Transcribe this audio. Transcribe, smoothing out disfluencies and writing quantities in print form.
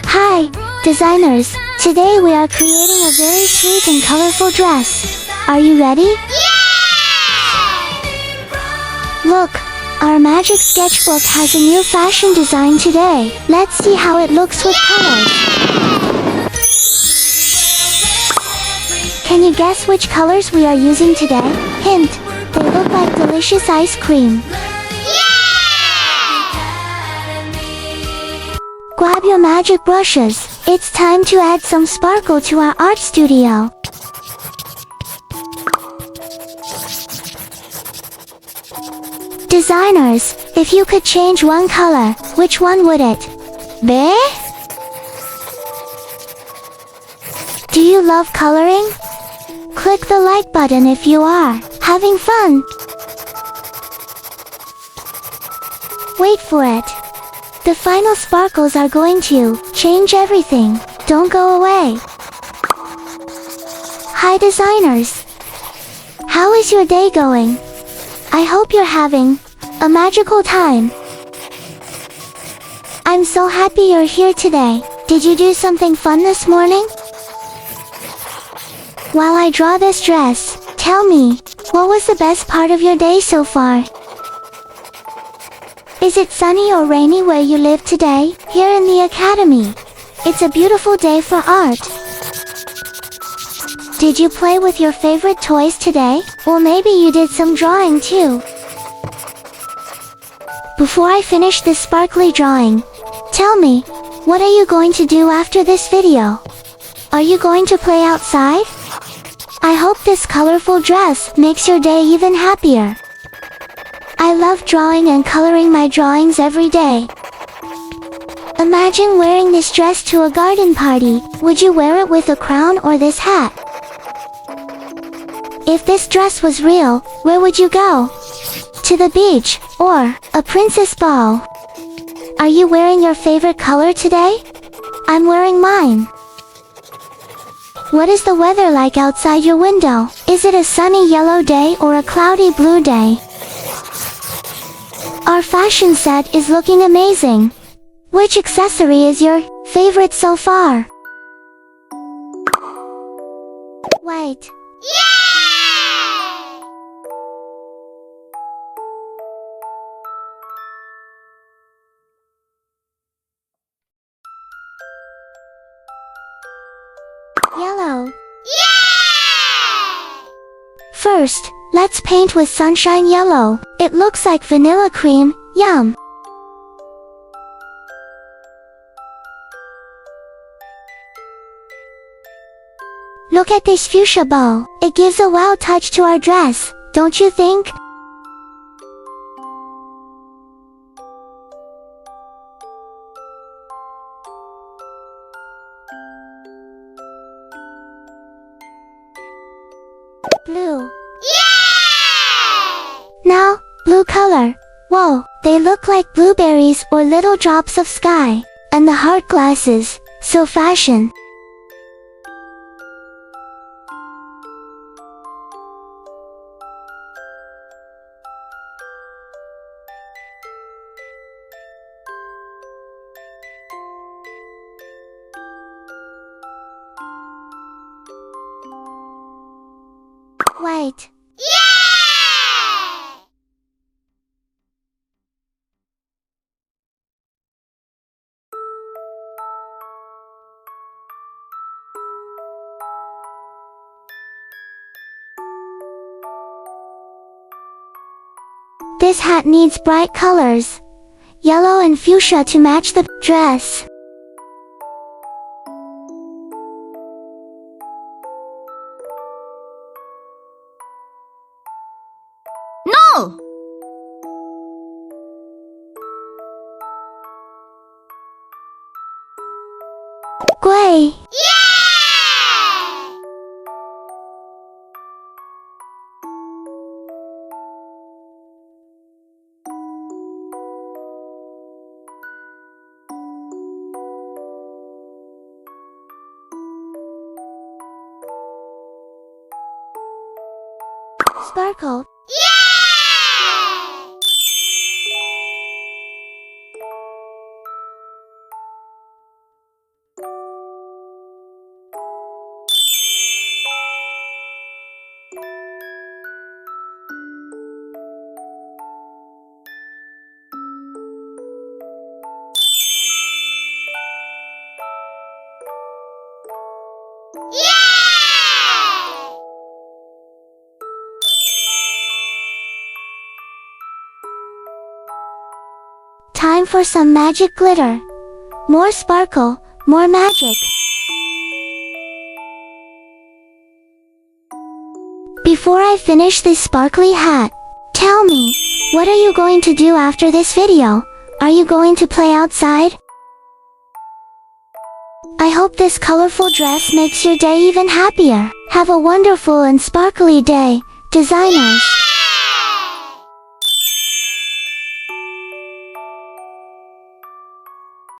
Hi, designers! Today we are creating a very sweet and colorful dress. Are you ready? Look, our magic sketchbook has a new fashion design today. Let's see how it looks with colors. Can you guess which colors we are using today? Hint, they look like delicious ice cream. Grab your magic brushes. It's time to add some sparkle to our art studio. Designers, if you could change one color, which one would it be? Do you love coloring? Click the like button if you are having fun. Wait for it. The final sparkles are going to change everything. Don't go away. Hi designers. How is your day going? I hope you're having a magical time. I'm so happy you're here today. Did you do something fun this morning? While I draw this dress, tell me, what was the best part of your day so far? Is it sunny or rainy where you live today? Here in the academy, it's a beautiful day for art. Did you play with your favorite toys today? Or maybe you did some drawing too. Before I finish this sparkly drawing, tell me, what are you going to do after this video? Are you going to play outside? I hope this colorful dress makes your day even happier. I love drawing and coloring my drawings every day. Imagine wearing this dress to a garden party. Would you wear it with a crown or this hat? If this dress was real, where would you go? To the beach, or a princess ball? Are you wearing your favorite color today? I'm wearing mine. What is the weather like outside your window? Is it a sunny yellow day or a cloudy blue day? Our fashion set is looking amazing. Which accessory is your favorite so far? White. Yellow. First, let's paint with sunshine yellow. It looks like vanilla cream. Yum! Look at this fuchsia bow. It gives a wow touch to our dress, don't you think? Blue. Now, blue color. Whoa, they look like blueberries or little drops of sky. And the heart glasses, so fashion. White. This hat needs bright colors. Yellow and fuchsia to match the dress. No! Gray. Sparkle. Yay! Time for some magic glitter. More sparkle, more magic. Before I finish this sparkly hat, tell me, what are you going to do after this video? Are you going to play outside? I hope this colorful dress makes your day even happier. Have a wonderful and sparkly day, designers.